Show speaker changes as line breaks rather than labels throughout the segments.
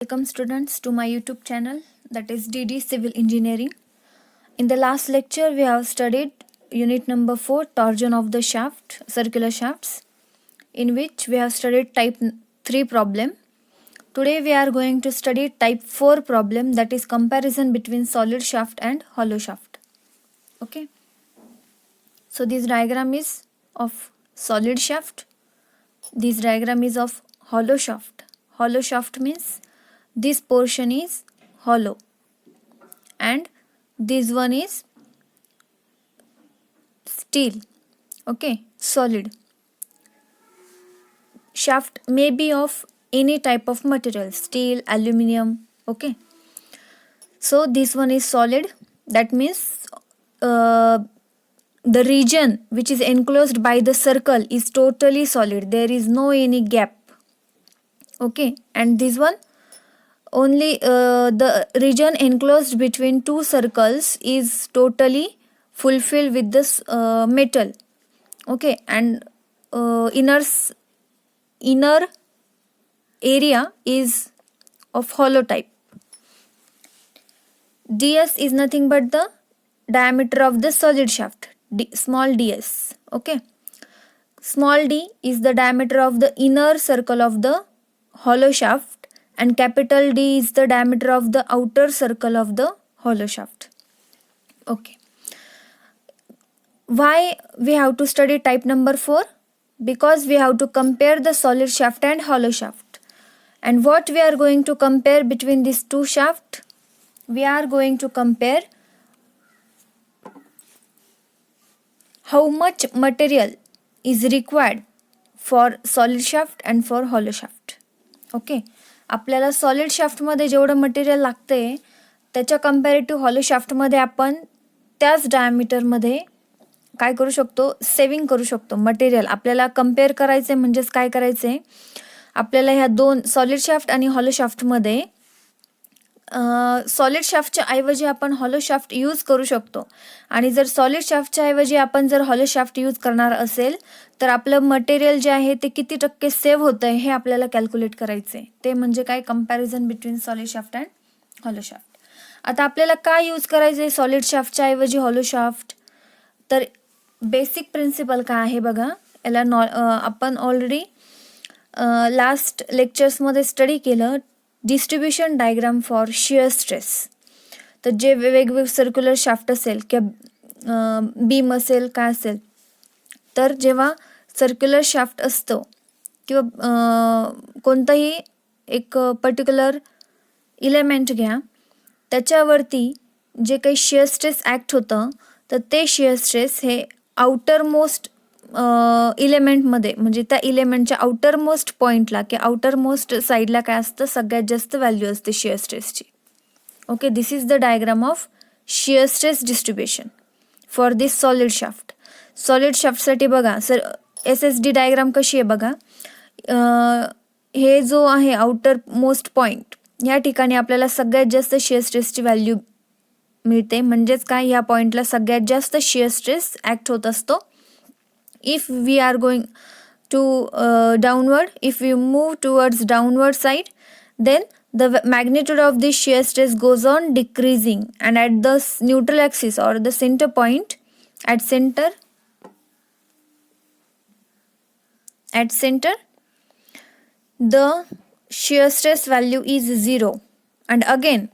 Welcome students to my YouTube channel, that is DD Civil Engineering. In the last lecture we have studied unit number 4, torsion of the shaft, circular shafts, in which we have studied type 3 problem. Today we are going to study type 4 problem, that is comparison between solid shaft and hollow shaft. Okay, so this diagram is of solid shaft, this diagram is of hollow shaft. Hollow shaft means this portion is hollow and this one is steel. Okay, solid. Shaft may be of any type of material, steel, aluminum. Okay, so this one is solid, that means the region which is enclosed by the circle is totally solid, there is no any gap. Okay, and this one only the region enclosed between two circles is totally fulfilled with this metal. Okay, and inner area is of hollow type. ds is nothing but the diameter of the solid shaft, small ds. Okay, small d is the diameter of the inner circle of the hollow shaft, and capital D is the diameter of the outer circle of the hollow shaft. Okay, why we have to study type number 4? Because we have to compare the solid shaft and hollow shaft. And what we are going to compare between these two shafts? We are going to compare how much material is required for solid shaft and for hollow shaft. Okay, आपल्याला solid शाफ्टमध्ये जेवढं material लागते त्याच्या comparative hollow शाफ्टमध्ये आपण त्याच डायमीटरमध्ये काय करू शकतो, saving करू शकतो मटेरियल. आपल्याला कम्पेअर करायचे म्हणजेच काय करायचे, आपल्याला ह्या दोन सॉलिड शाफ्ट आणि हॉलो शाफ्टमध्ये सॉलिड शाफ्टच्या ऐवजी आपण हॉलो शाफ्ट यूज करू शकतो. आणि जर सॉलिड शाफ्टच्या ऐवजी आपण जर हॉलो शाफ्ट यूज करणार असेल तर आपलं मटेरियल जे आहे ते किती टक्के सेव्ह होतं आहे हे आपल्याला कॅल्क्युलेट करायचं आहे. ते म्हणजे काय, comparison between solid shaft and hollow shaft. आता आपल्याला काय यूज करायचं आहे सॉलिड शाफ्टच्या ऐवजी हॉलो शाफ्ट? तर बेसिक प्रिन्सिपल काय आहे बघा, याला आपण ऑलरेडी लास्ट लेक्चर्समध्ये स्टडी केलं, distribution diagram for shear stress. तर जे वेगवेगळे सर्क्युलर शाफ्ट असेल किंवा बीम असेल काय असेल, तर जेव्हा सर्क्युलर शाफ्ट असतो किंवा कोणताही एक पर्टिक्युलर इलेमेंट घ्या, त्याच्यावरती जे काही शिअर स्ट्रेस ॲक्ट होतं तर ते शिअर स्ट्रेस हे आउटर मोस्ट इलेमेंटमध्ये, म्हणजे त्या इलेमेंटच्या आउटर मोस्ट पॉईंटला किंवा आउटर मोस्ट साईडला काय असतं, सगळ्यात जास्त व्हॅल्यू असते शिअर स्ट्रेसची. Okay, this is the diagram of shear stress distribution for this solid shaft. Solid शाफ्टसाठी बघा सर, SSD डायग्राम कशी आहे बघा, हे जो आहे आउटर मोस्ट पॉईंट, ह्या ठिकाणी आपल्याला सगळ्यात जास्त शिअर स्ट्रेसची व्हॅल्यू मिळते. म्हणजेच काय, ह्या पॉईंटला सगळ्यात जास्त शिअर स्ट्रेस ॲक्ट होत असतो. If we are going to downward, if we move towards downward side, then the magnitude of this shear stress goes on decreasing, and at the neutral axis or the center point, at center the shear stress value is 0, and again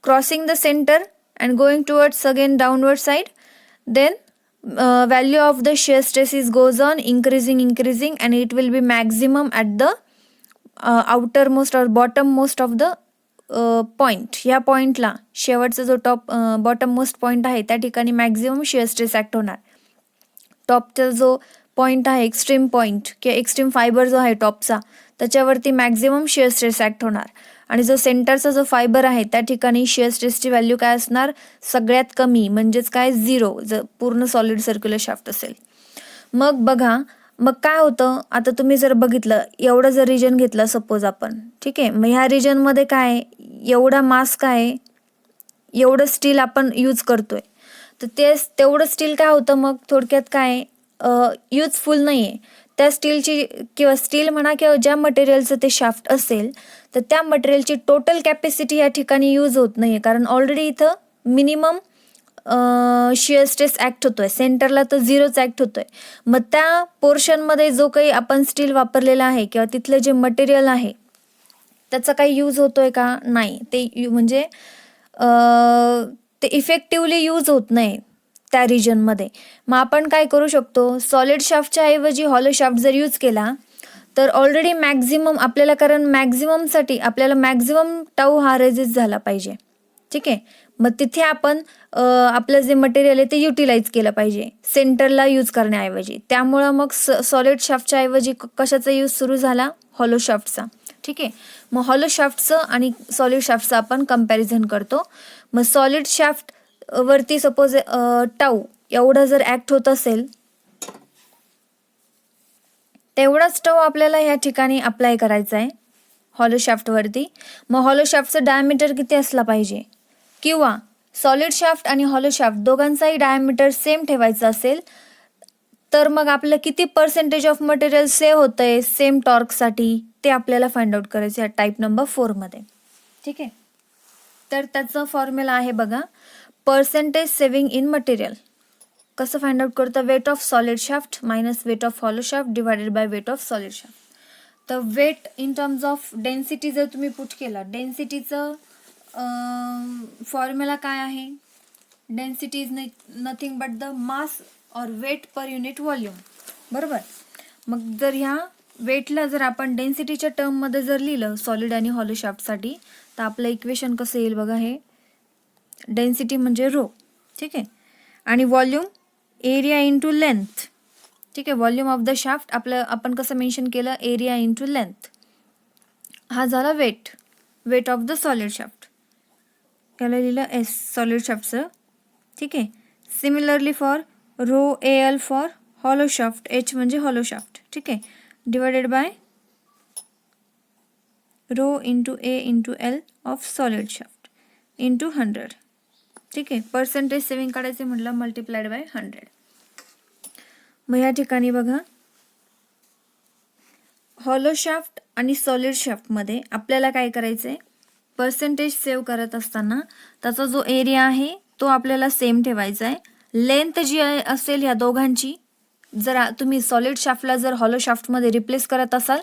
crossing the center and going towards again downward side, then value of the shear stress is goes on increasing, and it will be maximum at the outermost or bottommost of the point. ह्या पॉइंटला शेवटचा जो bottom most point आहे त्या ठिकाणी maximum shear stress act होणार. टॉपचा जो point आहे, एक्स्ट्रीम पॉईंट किंवा एक्स्ट्रीम फायबर जो आहे टॉपचा, त्याच्यावरती मॅक्झिमम शिअर स्ट्रेस ॲक्ट होणार. आणि जो सेंटरचा जो फायबर आहे त्या ठिकाणी शिअर स्ट्रेसची व्हॅल्यू काय असणार, सगळ्यात कमी, म्हणजेच काय 0 जर पूर्ण सॉलिड सर्क्युलर शाफ्ट असेल. मग बघा, मग काय होतं, आता तुम्ही जर बघितलं एवढं जर रिजन घेतलं सपोज आपण, ठीक आहे, मग ह्या रिजनमध्ये काय एवढा मास काय एवढं स्टील आपण यूज करतोय, तर तेवढं स्टील काय होतं मग थोडक्यात काय युजफुल नाही आहे. त्या स्टीलची किंवा स्टील म्हणा किंवा ज्या मटेरियलचं ते शाफ्ट असेल तर त्या मटेरियलची टोटल कॅपॅसिटी या ठिकाणी यूज होत नाही, कारण ऑलरेडी इथं मिनिमम शिअर स्ट्रेस ॲक्ट होतोय, सेंटरला तर 0च ॲक्ट होतोय. मग त्या पोर्शनमध्ये जो काही आपण स्टील वापरलेला आहे किंवा तिथलं जे मटेरियल आहे त्याचा काही यूज होतोय का? नाही. ते म्हणजे ते इफेक्टिवली यूज होत नाही त्या रिजनमध्ये. मग आपण काय करू शकतो, सॉलिड शाफ्टच्या ऐवजी हॉलो शाफ्ट जर यूज केला तर ऑलरेडी मॅक्झिमम आपल्याला, कारण मॅक्झिममसाठी आपल्याला मॅक्झिमम टाऊ हा रेजिस्ट झाला पाहिजे. ठीक आहे. मग तिथे आपण आपलं जे मटेरियल आहे ते युटिलाइज केलं पाहिजे सेंटरला यूज करण्याऐवजी. त्यामुळं मग सॉलिड शाफ्टच्या ऐवजी कशाचा यूज सुरू झाला? हॉलो शाफ्टचा. ठीक आहे. मग हॉलो शाफ्टचं आणि सॉलिड शाफ्टचं आपण कंपॅरिझन करतो. मग सॉलिड शाफ्ट वरती सपोज टाऊ एवढं जर ॲक्ट होत असेल तेवढाच टाऊ आपल्याला ह्या ठिकाणी अप्लाय करायचा आहे हॉलो शाफ्टवरती. मग हॉलो शाफ्टचं डायमीटर किती असला पाहिजे, किंवा सॉलिड शाफ्ट आणि हॉलो शाफ्ट दोघांचाही डायमीटर सेम ठेवायचा असेल तर मग आपलं किती पर्सेंटेज ऑफ मटेरियल सेव्ह होतंय सेम टॉर्कसाठी ते आपल्याला फाइंड आउट करायचं आहे टाईप नंबर 4 मध्ये. ठीक आहे. तर त्याचं फॉर्म्युला आहे बघा, पर्सेंटेज सेव्हिंग इन मटेरियल. कसं फाइंड आउट करतं? Weight of solid shaft minus weight of hollow shaft divided by weight of solid shaft. तर weight in terms of density जर तुम्ही पुट केला, डेन्सिटीचं फॉर्म्युला काय आहे? Density is nothing but the mass और वेट पर युनिट व्हॉल्यूम. बरोबर. मग जर ह्या वेटला जर आपण डेन्सिटीच्या टर्ममध्ये जर लिहिलं सॉलिड आणि हॉलो शाफ्टसाठी तर आपलं इक्वेशन कसं येईल बघा, हे डेन्सिटी म्हणजे रो. ठीक आहे. आणि व्हॉल्यूम एरिया इंटू लेंथ. ठीक आहे. व्हॉल्यूम ऑफ द शाफ्ट आपलं आपण कसं मेन्शन केलं? Area into length. हा झाला weight, weight of the solid shaft. याला लिहिलं एस सॉलिड शाफ्टचं. ठीक आहे. Similarly for rho L for hollow shaft, H म्हणजे हॉलो शाफ्ट. ठीक आहे. Divided by rho into A into L of solid shaft into 100. ठीक आहे. पर्सेंटेज सेव्हिंग काढायचे म्हटलं मल्टिप्लाइड बाय 100. मग या ठिकाणी बघा, हॉलो शाफ्ट आणि सॉलिड शाफ्टमध्ये आपल्याला काय करायचं आहे? पर्सेंटेज सेव्ह करत असताना त्याचा जो एरिया आहे तो आपल्याला सेम ठेवायचा आहे. लेंथ जी असेल ह्या दोघांची, जर तुम्ही सॉलिड शाफ्टला जर हॉलो शाफ्टमध्ये रिप्लेस करत असाल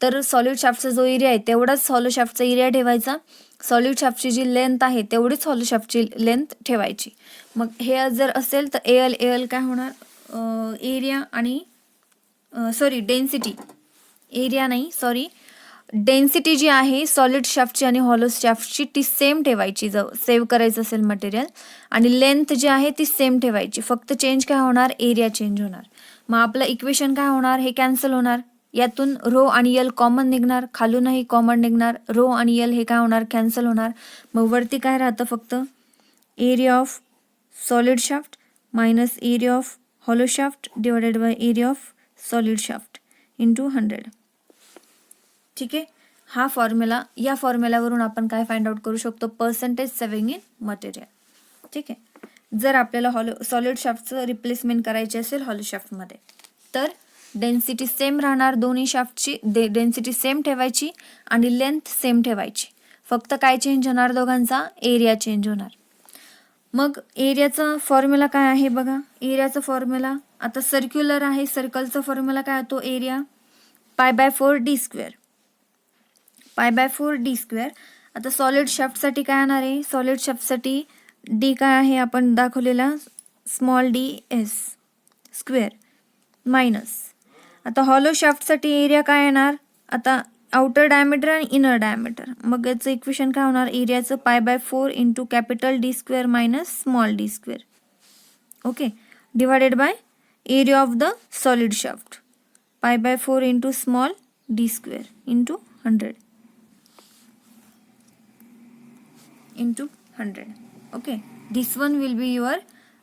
तर सॉलिड शाफ्टचा जो एरिया आहे तेवढाच हॉलो शाफ्टचा एरिया ठेवायचा. सॉलिड शाफ्टची जी लेंथ आहे तेवढीच हॉलो शाफ्टची लेंथ ठेवायची. मग हे जर असेल तर एल काय होणार? एरिया आणि डेन्सिटी, एरिया नाही डेन्सिटी जी आहे सॉलिड शाफ्टची आणि हॉलो शाफ्टची ती सेम ठेवायची जर सेव्ह करायचं असेल मटेरियल, आणि लेंथ जी आहे ती सेम ठेवायची. फक्त चेंज काय होणार? एरिया चेंज होणार. मग आपलं इक्वेशन काय होणार? हे कॅन्सल होणार. यातून रो आणि यल कॉमन निघणार, खालूनही कॉमन निघणार. रो आणि यल हे काय होणार? कॅन्सल होणार. मग वरती काय राहतं? फक्त area of solid shaft minus area of hollow shaft divided by area of solid shaft into 100. ठीक आहे. हा फॉर्म्युला, या फॉर्म्युल्यावरून आपण काय फाइंड आउट करू शकतो? Percentage saving in material. ठीक आहे. जर आपल्याला सॉलिड शाफ्टचं रिप्लेसमेंट करायचे असेल हॉलो शाफ्टमध्ये तर डेन्सिटी सेम राहणार, दोन्ही शाफ्टची डेन्सिटी सेम ठेवायची आणि लेंथ सेम ठेवायची. फक्त काय चेंज होणार? दोघांचा एरिया चेंज होणार. मग एरियाचा फॉर्म्युला काय आहे बघा? एरियाचा फॉर्म्युला आता सर्क्युलर आहे, सर्कलचा फॉर्म्युला काय होतो? Area π/4 d². π/4 d². आता सॉलिड शाफ्टसाठी काय येणार आहे? सॉलिड शाफ्टसाठी डी काय आहे? आपण दाखवलेला small D S square minus. आता हॉलो शाफ्टसाठी एरिया काय येणार? आता आउटर डायमीटर आणि इनर डायमीटर. मग याचं इक्वेशन काय होणार? एरियाचं π/4 into capital d² minus small d². Okay. Divided by area of the solid shaft π/4 into small d² into 100 into 100. Okay, this one will be your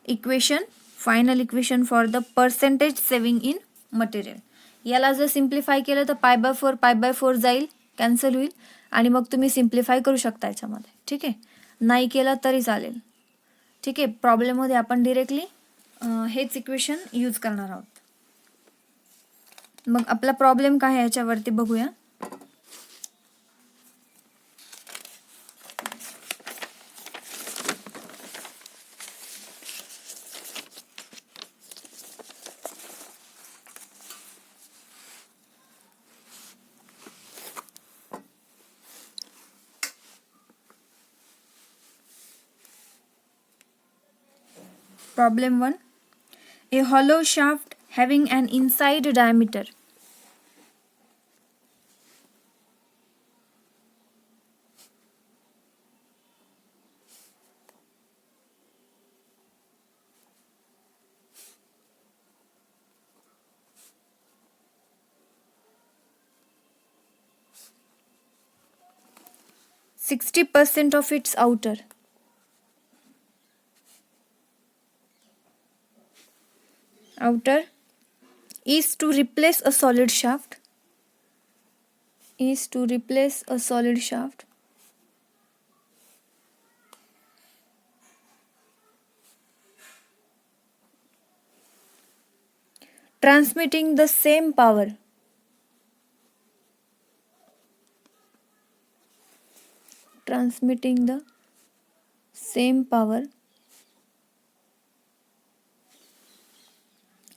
equation, final equation for the percentage saving in material. याला जर simplify केलं तर π/4 जाईल, cancel होईल आणि मग तुम्ही simplify करू शकता याच्यामध्ये. ठीक आहे. नाही केलं तरी चालेल. ठीक आहे. प्रॉब्लेममध्ये आपण डिरेक्टली हेच इक्वेशन यूज करणार आहोत. मग आपला प्रॉब्लेम काय आहे याच्यावरती बघूया. Problem 1. A hollow shaft having an inside diameter 60% of its outer is to replace a solid shaft transmitting the same power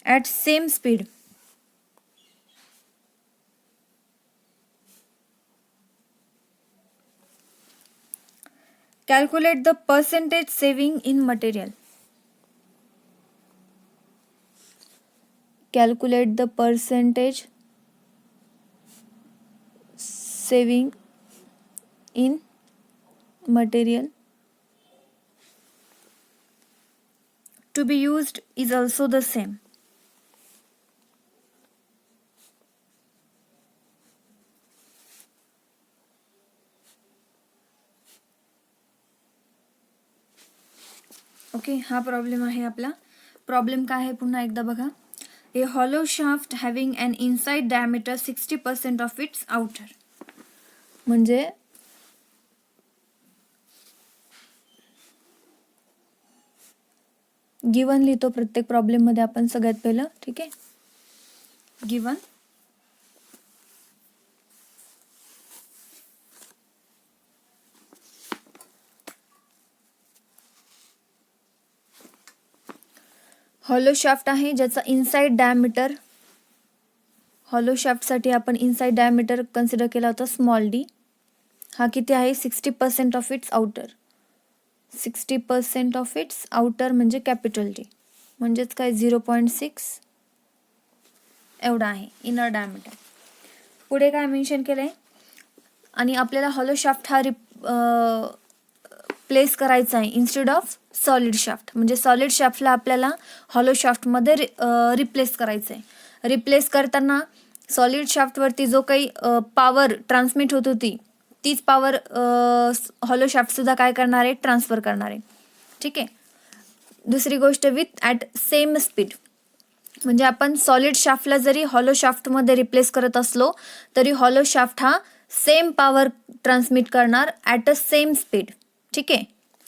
at same speed. Calculate the percentage saving in material. Calculate the percentage saving in material to be used is also the same. Okay, हा problem आहे आपला. Problem काय आहे पुन्हा एकदा बघा. A hollow shaft having an inside diameter 60% of its outer. म्हणजे given लिहितो प्रत्येक प्रॉब्लेम मध्ये आपण सगळ्यात पहिलं. ठीक आहे, गिवन हॉलो शाफ्ट आहे ज्याचा इनसाइड डायमीटर, हॉलो शाफ्टसाठी आपण इनसाइड डायमीटर कन्सिडर केला होता स्मॉल डी. हा किती आहे 60% of its outer. 60% of its outer म्हणजे कॅपिटल डी, म्हणजेच काय 0.6 एवढा आहे इनर डायमीटर. पुढे काय मेन्शन केलंय, आणि आपल्याला हॉलो शाफ्ट हा प्लेस करायचा आहे इन्स्टेड ऑफ सॉलिड शाफ्ट. म्हणजे सॉलिड शाफ्टला आपल्याला हॉलो शाफ्टमध्ये रिप्लेस करायचं आहे. रिप्लेस करताना सॉलिड शाफ्टवरती जो काही पॉवर ट्रान्समिट होत होती तीच पॉवर हॉलो शाफ्टसुद्धा काय करणार आहे, ट्रान्सफर करणार आहे. ठीक आहे. दुसरी गोष्ट विथ ॲट सेम स्पीड. म्हणजे आपण सॉलिड शाफ्टला जरी हॉलो शाफ्टमध्ये रिप्लेस करत असलो तरी हॉलो शाफ्ट हा सेम पॉवर ट्रान्समिट करणार ॲट अ सेम स्पीड. ठीक आहे.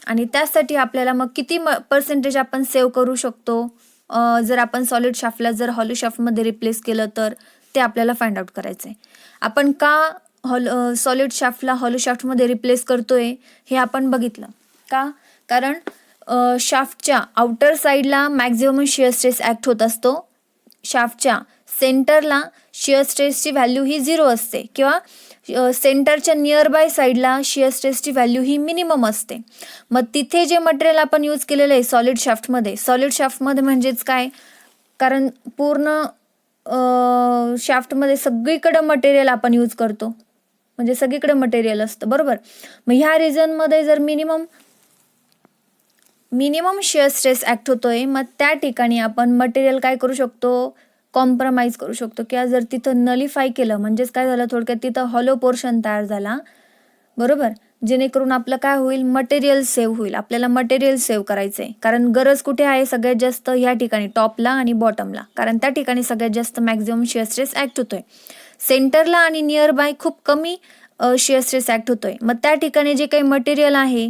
आणि त्यासाठी आपल्याला मग किती पर्सेंटेज आपण सेव्ह करू शकतो जर आपण सॉलिड शाफ्टला जर हॉलो शाफ्टमध्ये रिप्लेस केलं तर ते आपल्याला फाइंड आउट करायचं आहे. आपण का सॉलिड शाफ्टला हॉलो शाफ्टमध्ये रिप्लेस करतोय हे आपण बघितलं. का? कारण शाफ्टच्या आउटर साईडला मॅक्झिमम शिअर स्ट्रेस ॲक्ट होत असतो. शाफ्टच्या सेंटरला शिअर स्ट्रेसची व्हॅल्यू ही 0 असते, किंवा सेंटरच्या नियर बाय साईडला शिअर स्ट्रेसची व्हॅल्यू ही मिनिमम असते. मग तिथे जे मटेरियल आपण यूज केलेलं आहे सॉलिड शाफ्टमध्ये म्हणजेच काय, कारण पूर्ण शाफ्टमध्ये सगळीकडे मटेरियल आपण यूज करतो, म्हणजे सगळीकडे मटेरियल असतं, बरोबर. मग ह्या रिजनमध्ये जर मिनिमम शिअर स्ट्रेस ॲक्ट होतोय, मग त्या ठिकाणी आपण मटेरियल काय करू शकतो, कॉम्प्रोमाइज करू शकतो. किंवा जर तिथं नलिफाय केलं म्हणजेच काय झालं, थोडक्यात तिथं हॉलो पोर्शन तयार झाला, बरोबर. जेणेकरून आपलं काय होईल, मटेरियल सेव्ह होईल. आपल्याला मटेरियल सेव्ह करायचं आहे, कारण गरज कुठे आहे सगळ्यात जास्त, ह्या ठिकाणी टॉपला आणि बॉटमला, कारण त्या ठिकाणी सगळ्यात जास्त मॅक्झिमम शिअर स्ट्रेस ॲक्ट होतोय. सेंटरला आणि नियर बाय खूप कमी शिअर स्ट्रेस ॲक्ट होतोय. मग त्या ठिकाणी जे काही मटेरियल आहे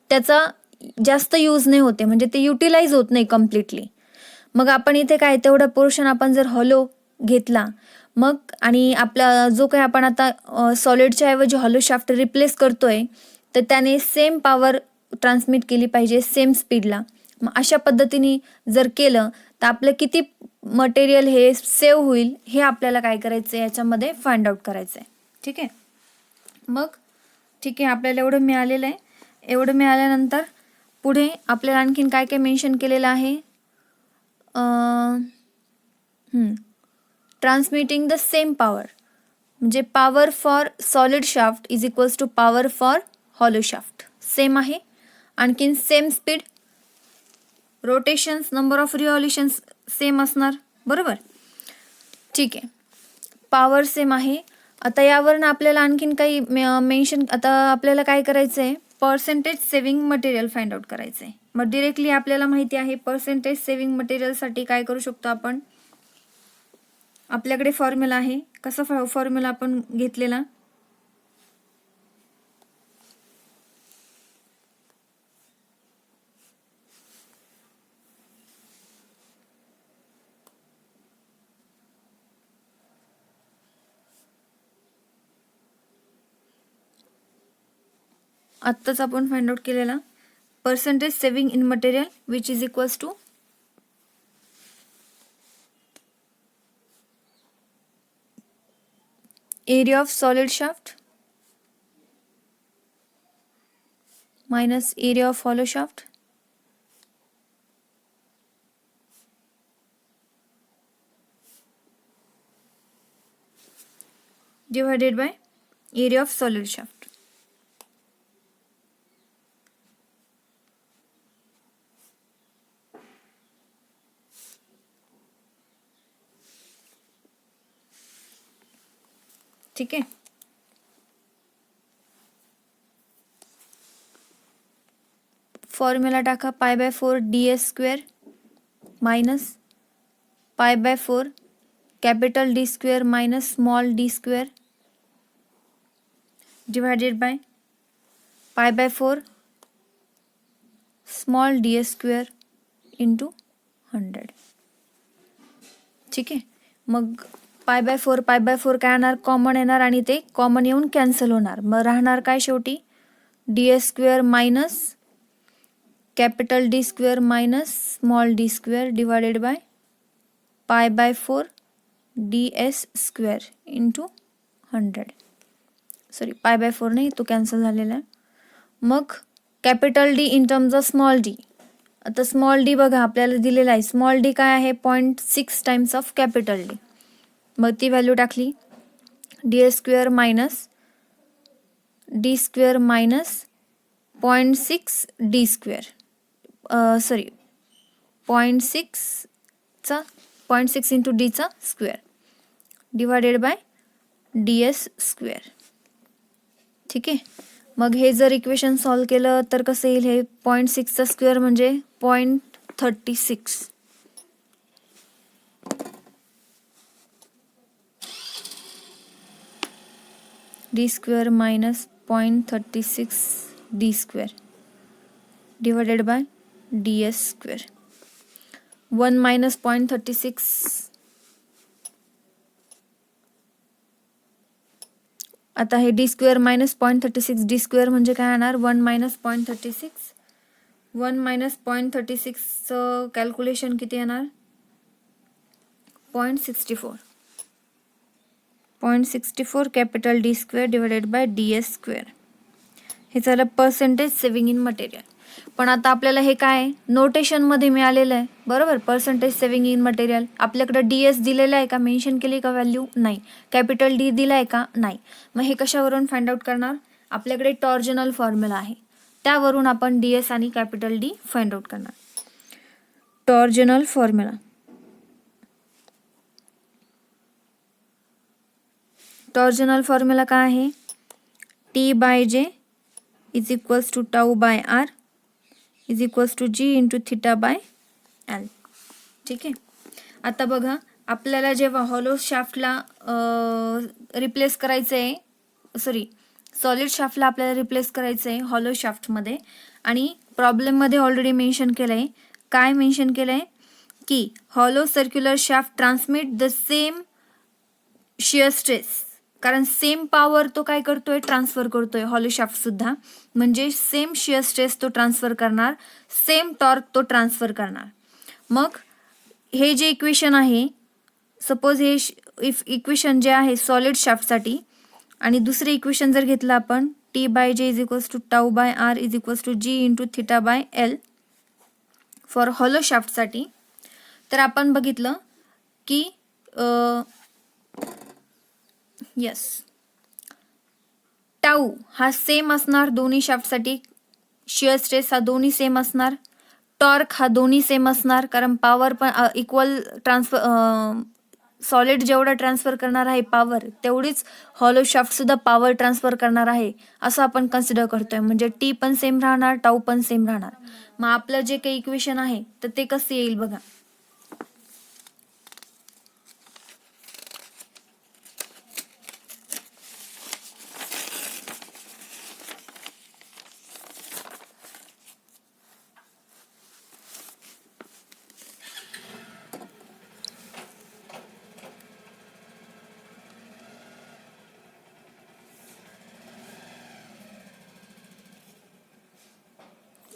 त्याचा जास्त यूज नाही होते, म्हणजे ते युटिलाइज होत नाही कम्प्लिटली. मग आपण इथे काय, तेवढा पोर्शन आपण जर हॉलो घेतला, मग आणि आपला जो काही आपण आता सॉलिडच्या ऐवजी हॉलो शाफ्ट रिप्लेस करतोय, तर त्याने सेम पॉवर ट्रान्समिट केली पाहिजे सेम स्पीडला. मग अशा पद्धतीने जर केलं तर आपलं किती मटेरियल हे सेव्ह होईल हे आपल्याला काय करायचं आहे याच्यामध्ये फाइंड आउट करायचं आहे. ठीक आहे. मग ठीक आहे, आपल्याला एवढं मिळालेलं आहे. एवढं मिळाल्यानंतर पुढे आपल्याला आणखीन काय काय मेन्शन केलेलं आहे, ट्रान्समिटिंग द सेम पॉवर, म्हणजे power for solid shaft is equals to power for hollow shaft. Same आहे. आणखीन same speed, rotations, number of revolutions same असणार. बरोबर. ठीक आहे, पॉवर सेम आहे. आता यावरनं आपल्याला आणखीन काही मेन्शन, आता आपल्याला काय करायचं आहे, percentage saving material find out करायचं आहे. मग डिरेक्टली आपल्याला माहिती आहे पर्सेंटेज सेव्हिंग मटेरियलसाठी काय करू शकतो आपण, आपल्याकडे फॉर्म्युला आहे. कसा फॉर्म्युला आपण घेतलेला, आत्ताच आपण फाइंड आउट केलेला, percentage saving in material which is equals to area of solid shaft minus area of hollow shaft divided by area of solid shaft. ठीक आहे. फॉर्म्युला टाका, π/4 ds² minus π/4 capital D² minus small d² divided by π/4 small ds² into 100. ठीक आहे. मग π/4 काय येणार, common येणार आणि ते कॉमन येऊन कॅन्सल होणार. मग राहणार काय शेवटी, ds² minus capital D² minus small d² divided by π/4 ds² into 100. Sorry, π/4 नाही, तो कॅन्सल झालेला आहे. मग capital D in terms of small d. आता स्मॉल d बघा आपल्याला दिलेला आहे, स्मॉल d काय आहे, 0.6 टाइम्स ऑफ कॅपिटल D. मग ती व्हॅल्यू टाकली, d² minus d² minus 0.6 d², sorry 0.6 into डीचा स्क्वेअर डिवायडेड बाय ds². ठीक आहे. मग हे जर इक्वेशन सॉल्व केलं तर कसं येईल, हे 0.6चा स्क्वेअर म्हणजे 0.36. d² minus 0.36 d² divided bye ds². 1 minus 0.36, आता हे d² मायनस 0.36 d² म्हणजे काय येणार, 1 मायनस 0.36. 1 मायनस 0.36चं कॅल्क्युलेशन किती येणार, 0.64 capital D² divided bye ds². हे झालं पर्सेंटेज सेव्हिंग इन मटेरियल. पण आता आपल्याला हे काय नोटेशनमध्ये मिळालेलं आहे. बरोबर, पर्सेंटेज सेव्हिंग इन मटेरियल. आपल्याकडे ds दिलेलं आहे का, मेन्शन केली का व्हॅल्यू, नाही. कॅपिटल D दिला आहे का, नाही. मग हे कशावरून फाइंड आउट करणार, आपल्याकडे टॉर्जनल फॉर्म्युला आहे, त्यावरून आपण ds आणि कॅपिटल D फाइंड आउट करणार. टॉर्जनल फॉर्म्युला, टॉर्जनल फॉर्म्युला काय आहे, T/J is equals to τ/r is equals to g into θ/l. ठीक आहे. आता बघा, आपल्याला जेव्हा हॉलो शाफ्टला रिप्लेस करायचं आहे, सॉरी सॉलिड शाफ्टला आपल्याला रिप्लेस करायचं आहे हॉलो शाफ्टमध्ये, आणि प्रॉब्लेममध्ये ऑलरेडी मेन्शन केलं आहे. काय मेन्शन केलं आहे की hollow circular shaft transmit the same shear stress, कारण सेम पॉवर तो काय करतोय, ट्रान्सफर करतोय. हॉलो शाफ्ट सुद्धा म्हणजे सेम शिअर स्ट्रेस तो ट्रान्सफर करणार, सेम टॉर्क तो ट्रान्सफर करणार. मग हे जे इक्वेशन आहे, सपोज हे इक्वेशन जे आहे सॉलिड शाफ्टसाठी, आणि दुसरे इक्वेशन जर घेतलं आपण, T by J is equals to tau by R is equals to G into theta by L for hollow शाफ्टसाठी, तर आपण बघितलं की यस, टाऊ हा सेम असणार दोन्ही शाफ्टसाठी, शिअर स्ट्रेस हा दोन्ही सेम असणार, टॉर्क हा दोन्ही सेम असणार, कारण पॉवर पण इक्वल ट्रान्सफर, सॉलिड जेवढा ट्रान्सफर करणार आहे पॉवर, तेवढीच हॉलो शाफ्ट सुद्धा पॉवर ट्रान्सफर करणार आहे असं आपण कन्सिडर करतोय. म्हणजे टी पण सेम राहणार, टाऊ पण सेम राहणार. मग आपलं जे काही इक्वेशन आहे तर ते कसं येईल बघा.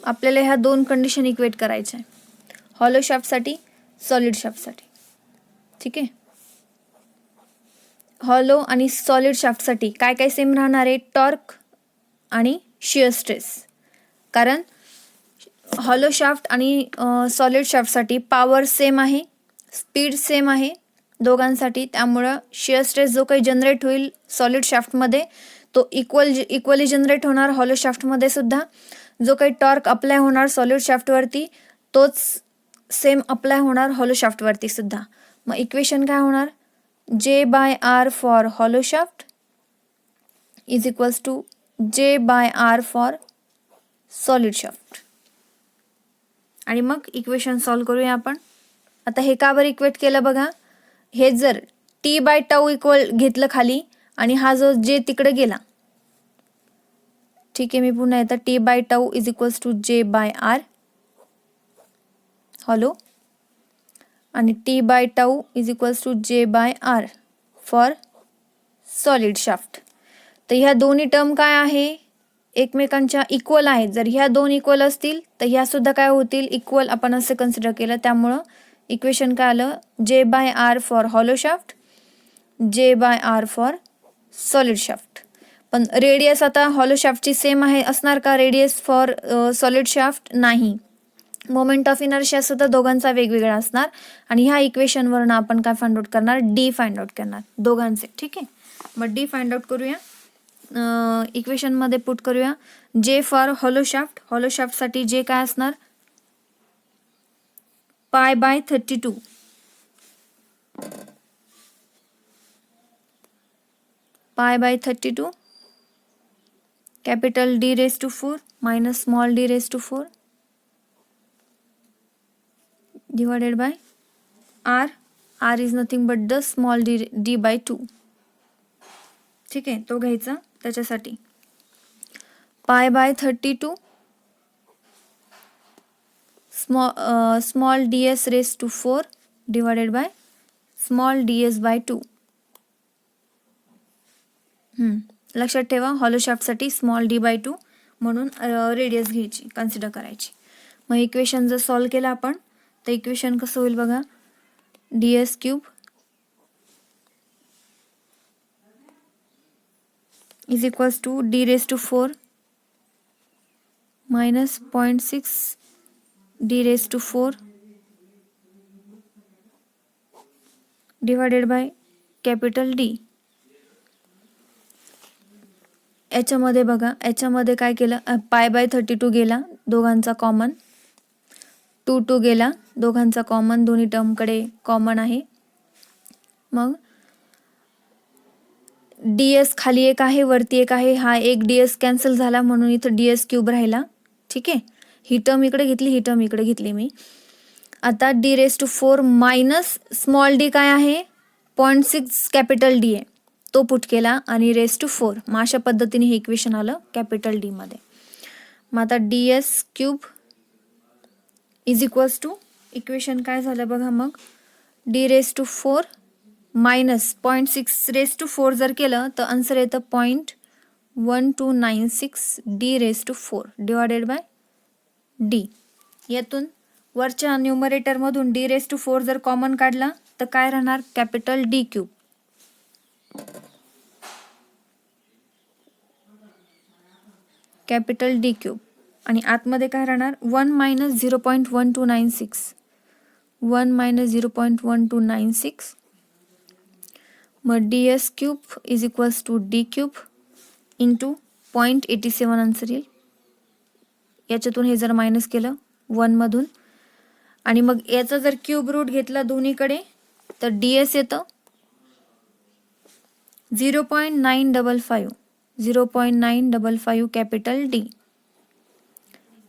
आपल्याला ह्या दोन कंडिशन इक्वेट करायच्या आहे, हॉलो शाफ्टसाठी, सॉलिड शाफ्टसाठी. ठीक आहे, हॉलो आणि सॉलिड शाफ्टसाठी काय काय सेम राहणार आहे, टॉर्क आणि शिअर स्ट्रेस. कारण हॉलो शाफ्ट आणि सॉलिड शाफ्टसाठी पॉवर सेम आहे, स्पीड सेम आहे दोघांसाठी, त्यामुळं शिअर स्ट्रेस जो काही जनरेट होईल सॉलिड शाफ्टमध्ये तो इक्वली जनरेट होणार हॉलो शाफ्टमध्ये सुद्धा. जो काही टॉर्क अप्लाय होणार सॉलिड शाफ्टवरती तोच सेम अप्लाय होणार हॉलो शाफ्टवरती सुद्धा. मग इक्वेशन काय होणार, J by R for hollow shaft is equals to J by R for solid shaft. आणि मग इक्वेशन सॉल्व करूया आपण. आता हे का बरं इक्वेट केलं बघा, हे जर टी बाय टाऊ इक्वल घेतलं खाली आणि हा जो जे तिकडे गेला, ठीक आहे, मी पुन्हा येतं, T by tau is equals to J by R hollow, आणि T by tau is equals to J by R for solid shaft. तर ह्या दोन्ही टर्म काय आहे, एकमेकांच्या इक्वल आहेत. जर ह्या दोन इक्वल असतील तर ह्या सुद्धा काय होतील, इक्वल आपण असं कन्सिडर केलं. त्यामुळं इक्वेशन काय आलं, J by R for hollow shaft, J by R for solid shaft. पण रेडियस आता हॉलो शाफ्टची सेम आहे असणार का, रेडियस फॉर सॉलिड शाफ्ट नाही. मोमेंट ऑफ इनर्शिया सुद्धा दोघांचा वेगवेगळा असणार. आणि ह्या इक्वेशनवरून आपण काय फाइंड आउट करणार, डी फाइंड आउट करणार दोघांचे. ठीक आहे, मग डी फाइंड आउट करूया, इक्वेशन मध्ये पुट करूया. J for hollow shaft, hollow शाफ्टसाठी जे काय असणार, पाय by 32, pi by 32 capital D raised to 4 minus small d raised to 4 divided by R. R is nothing but the small d by 2. ठीक आहे, तो घ्यायचा. त्याच्यासाठी पाय by 32 small ds raised to 4 divided by small ds by 2. लक्षात ठेवा, hollow शाफ्टसाठी small D bye 2 म्हणून radius घ्यायची, कन्सिडर करायची. मग इक्वेशन जर सॉल्व केलं आपण तर इक्वेशन कसं होईल बघा, d s cube is equals to d raise to 4 minus 0.6 d raise to 4 divided by capital D. याच्यामध्ये बघा, याच्यामध्ये काय केलं, पाय बाय 32 गेला दोघांचा कॉमन, 2 गेला दोघांचा कॉमन, दोन्ही टर्मकडे कॉमन आहे. मग ds खाली एक आहे वरती एक आहे, हा एक ds कॅन्सल झाला म्हणून इथं ds क्यूब राहिला. ठीक आहे, ही टर्म इकडे घेतली, ही टर्म इकडे घेतली मी. आता d raise to 4 minus small d काय आहे 0.6 कॅपिटल d आहे, तो पुट केला आणि रेस टू 4. मग अशा पद्धतीने हे इक्वेशन आलं कॅपिटल डी मध्ये. मग आता ds cube is equals to, equation काय झालं बघा, मग d रेस टू 4 -0.6⁴ जर केलं तर आन्सर येतं 0.1296 d⁴ डिवायडेड बाय डी. यातून वरच्या न्यूमरेटरमधून d⁴ जर कॉमन काढला तर काय राहणार? Capital D cube. Capital D cube आणि आतमध्ये काय राहणार? 1 - 0.1296 1 - 0.1296 मग ds cube is equals to d cube into 0.87 answer येईल. याच्यातून हे जर मायनस केलं 1 मधून आणि मग याचा जर क्यूब रूट घेतला दोन्हीकडे तर ds येतं 0.955 0.955 कॅपिटल डी.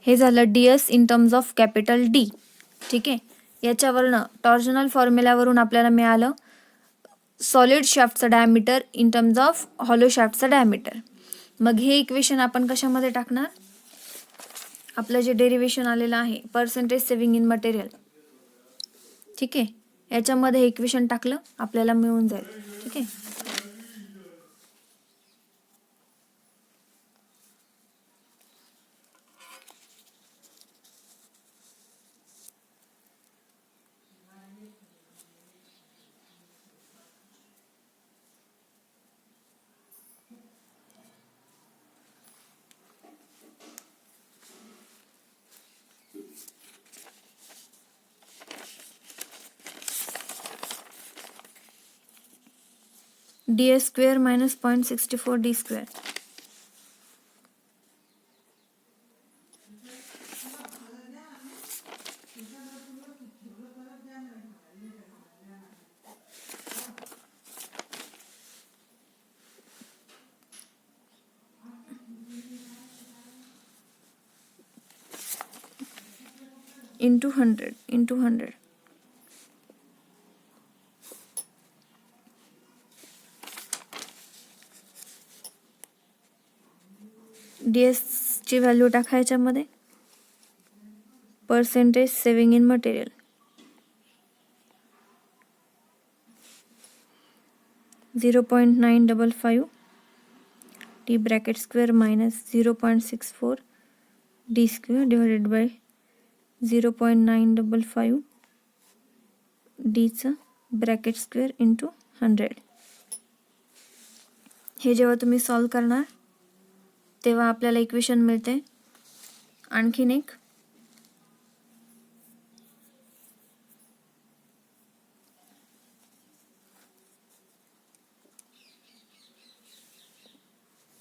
हे झालं ds in terms of capital D. ठीक आहे. याच्यावरनं टॉर्जनल फॉर्म्युलावरून आपल्याला मिळालं सॉलिड शाफ्टचा diameter in terms of hollow शाफ्टचा डायमीटर. मग हे इक्वेशन आपण कशामध्ये टाकणार? आपलं जे डेरिव्हेशन आलेलं आहे पर्सेंटेज सेव्हिंग इन मटेरियल. ठीक आहे. याच्यामध्ये हे इक्वेशन टाकलं आपल्याला मिळून जाईल. ठीक आहे. ds square minus 0.64 d square. into 100 ds ची व्हॅल्यू टाकायच्या मध्ये percentage saving in material 0.955 d bracket square minus 0.64 d square divided by 0.955 d चं ब्रॅकेट स्क्वेअर इंटू 100. हे जेव्हा तुम्ही सॉल्व करणार तेव्हा आपल्याला इक्वेशन मिळते आणखीन एक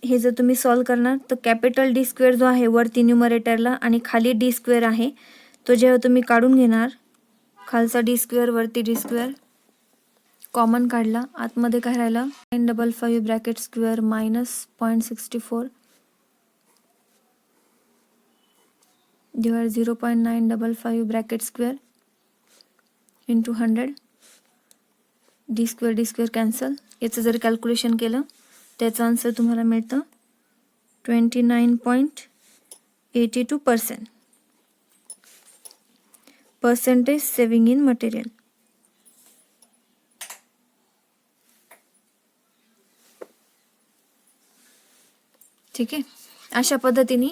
हे जर तुम्ही सॉल्व करणार तर कॅपिटल डी स्क्वेअर जो आहे वरती न्यूमरेटरला आणि खाली डी स्क्वेअर आहे तो जेव्हा तुम्ही काढून घेणार खालचा डी स्क्वेअर वरती डी स्क्वेअर कॉमन काढला आतमध्ये काय राहिलं 955 bracket square minus 0.64 divide 0.955 bracket square into 100 D square cancel. याचं जर कॅल्क्युलेशन केलं त्याचा आन्सर तुम्हाला मिळतं 29.82% पर्सेंटेज सेव्हिंग इन मटेरियल. ठीक आहे. अशा पद्धतीने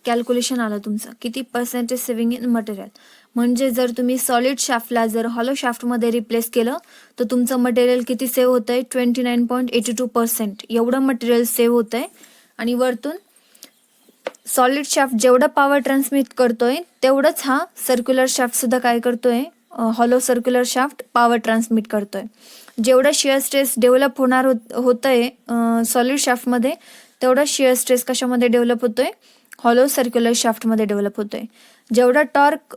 कॅल्क्युलेशन आलं तुमचं किती पर्सेंटेज सेव्हिंग इन मटेरियल. म्हणजे जर तुम्ही सॉलिड शाफ्टला जर हॉलो शाफ्टमध्ये रिप्लेस केलं तर तुमचं मटेरियल किती सेव्ह होतंय 29.82% एवढं मटेरियल सेव्ह होतंय. आणि वरतून सॉलिड शाफ्ट जेवढं पॉवर ट्रान्समिट करतोय तेवढंच हा सर्क्युलर शाफ्ट सुद्धा काय करतोय hollow circular shaft power transmit करतोय. जेवढं शिअर स्ट्रेस डेव्हलप होणार होतंय सॉलिड शाफ्टमध्ये तेवढा शिअर स्ट्रेस कशामध्ये डेव्हलप होतोय हॉलो सर्क्युलर शाफ्टमध्ये डेव्हलप होतोय. जेवढा टॉर्क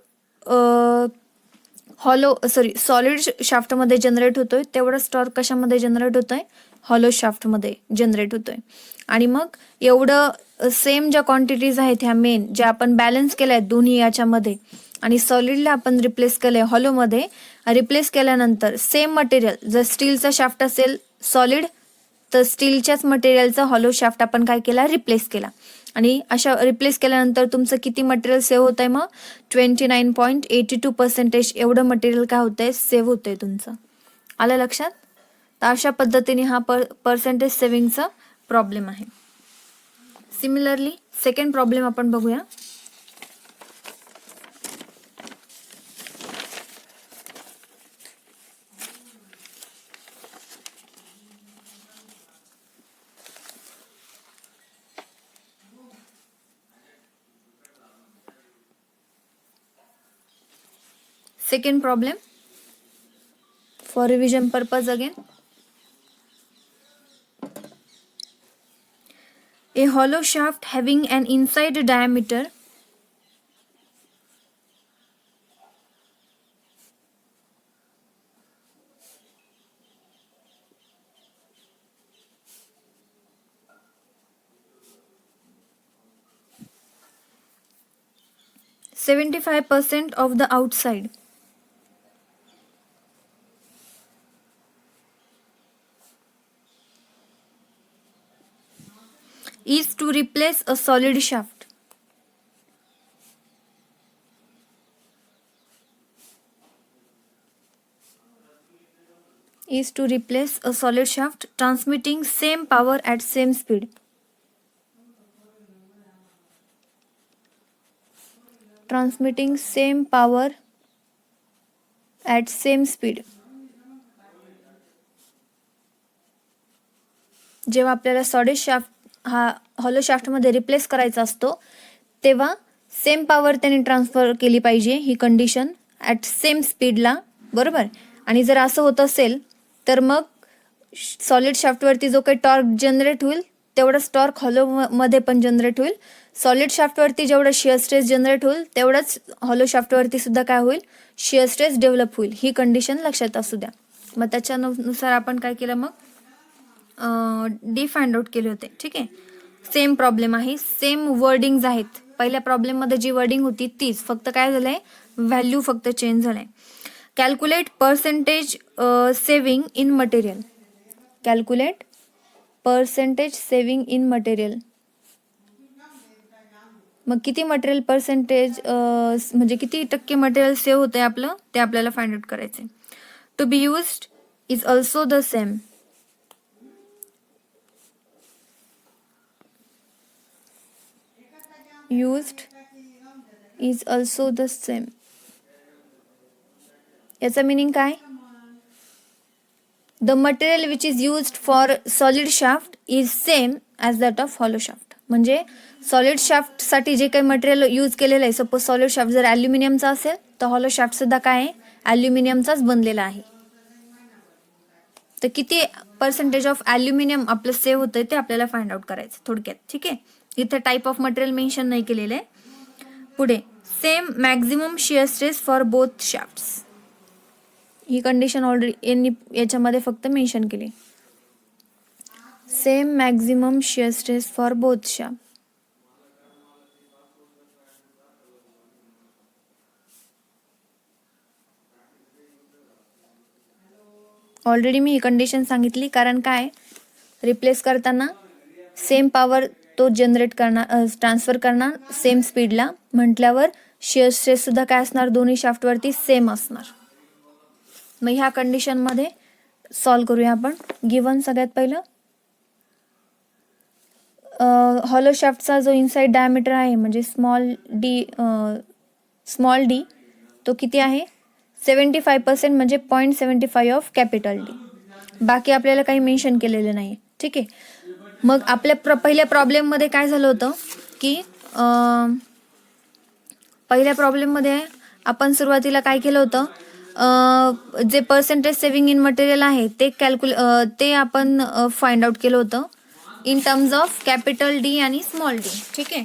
सॉलिड शाफ्टमध्ये जनरेट होतोय तेवढाच टॉर्क कशामध्ये जनरेट होतोय हॉलो शाफ्टमध्ये जनरेट होतोय. आणि मग एवढं सेम ज्या क्वांटिटीज आहेत ह्या मेन ज्या आपण बॅलन्स केल्या आहेत दोन्ही याच्यामध्ये आणि सॉलिडला आपण रिप्लेस केलंय हॉलोमध्ये रिप्लेस केल्यानंतर सेम मटेरियल जर स्टीलचा शाफ्ट असेल सॉलिड तर स्टीलच्याच मटेरियलचा हॉलो शाफ्ट आपण काय केला रिप्लेस केला. आणि अशा रिप्लेस केल्यानंतर तुमचं किती मटेरियल सेव्ह होत आहे मग 29.82% एवढं मटेरियल काय होतंय सेव्ह होतंय तुमचं. आलं लक्षात. तर अशा पद्धतीने हा पर्सेंटेज सेव्हिंगचा प्रॉब्लेम आहे. सिमिलरली सेकंड प्रॉब्लेम आपण बघूया. Second problem for revision purpose again. A hollow shaft having an inside diameter (75% of the outside) is to replace a solid shaft. Is to replace a solid shaft transmitting same power at same speed. Transmitting same power at same speed. जेव्हा आपल्याला solid shaft हा hollow शाफ्टमध्ये replace करायचा असतो तेव्हा same power त्याने transfer केली पाहिजे, ही condition at same स्पीडला, बरोबर. आणि जर असं होत असेल तर मग सॉलिड शाफ्टवरती जो काही टॉर्क जनरेट होईल तेवढाच टॉर्क हॉलोमध्ये पण जनरेट होईल. सॉलिड शाफ्टवरती जेवढं शिअर स्ट्रेस जनरेट होईल तेवढंच हॉलो शाफ्टवरती सुद्धा काय होईल, शिअर स्ट्रेस डेव्हलप होईल. ही कंडिशन लक्षात असू द्या. मग त्याच्यानुसार आपण काय केलं, मग डी फाइंड आउट केले होते. ठीक आहे. सेम प्रॉब्लेम आहे, सेम वर्डिंग्ज आहेत. पहिल्या प्रॉब्लेममध्ये जी वर्डिंग होती तीच, फक्त काय झालंय, व्हॅल्यू फक्त चेंज झालंय. Calculate percentage saving in material. Calculate percentage saving in material. मग किती मटेरियल पर्सेंटेज म्हणजे किती टक्के मटेरियल सेव्ह होतंय आपलं ते आपल्याला फाइंड आउट करायचंय. To be used is also the same. used is also the same. याचा मीनिंग काय, the material which is used for solid shaft is same as that of hollow shaft. म्हणजे solid शाफ्टसाठी जे काही material use केलेलं आहे, suppose solid shaft जर ॲल्युमिनियमचा असेल तर हॉलो शाफ्ट सुद्धा काय आहे, ॲल्युमिनियमचाच बनलेला आहे. तर किती पर्सेंटेज ऑफ ॲल्युमिनियम आपलं सेव्ह होतंय ते आपल्याला फाइंड आउट करायचं थोडक्यात. ठीक आहे. इथं टाईप ऑफ मटेरियल मेन्शन नाही केलेलं आहे. पुढे same maximum shear stress for both shafts. He condition already यांनी याच्यामध्ये फक्त मेन्शन केली. Same maximum shear stress for both shaft. Already me he condition सांगितली, कारण काय, रिप्लेस करताना सेम पॉवर तो जनरेट करणार, ट्रान्सफर करणार सेम स्पीडला, म्हटल्यावर शिअर स्ट्रेस सुद्धा काय असणार, दोन्ही शाफ्टवरती सेम असणार. मग ह्या कंडिशनमध्ये सॉल्व करूया आपण. गिवन सगळ्यात पहिलं हॉलो शाफ्टचा जो इनसाइड डायमीटर आहे म्हणजे स्मॉल डी तो किती आहे, 75% म्हणजे 0.75 ऑफ कॅपिटल डी. बाकी आपल्याला काही मेन्शन केलेलं नाही. ठीक आहे. मग आपल्या पहिल्या प्रॉब्लेममध्ये काय झालं होतं की पहिल्या प्रॉब्लेममध्ये आपण सुरुवातीला काय केलं होतं, जे पर्सेंटेज सेव्हिंग इन मटेरियल आहे ते आपण फाइंड आउट केलं होतं in terms of capital D आणि स्मॉल डी. ठीक आहे.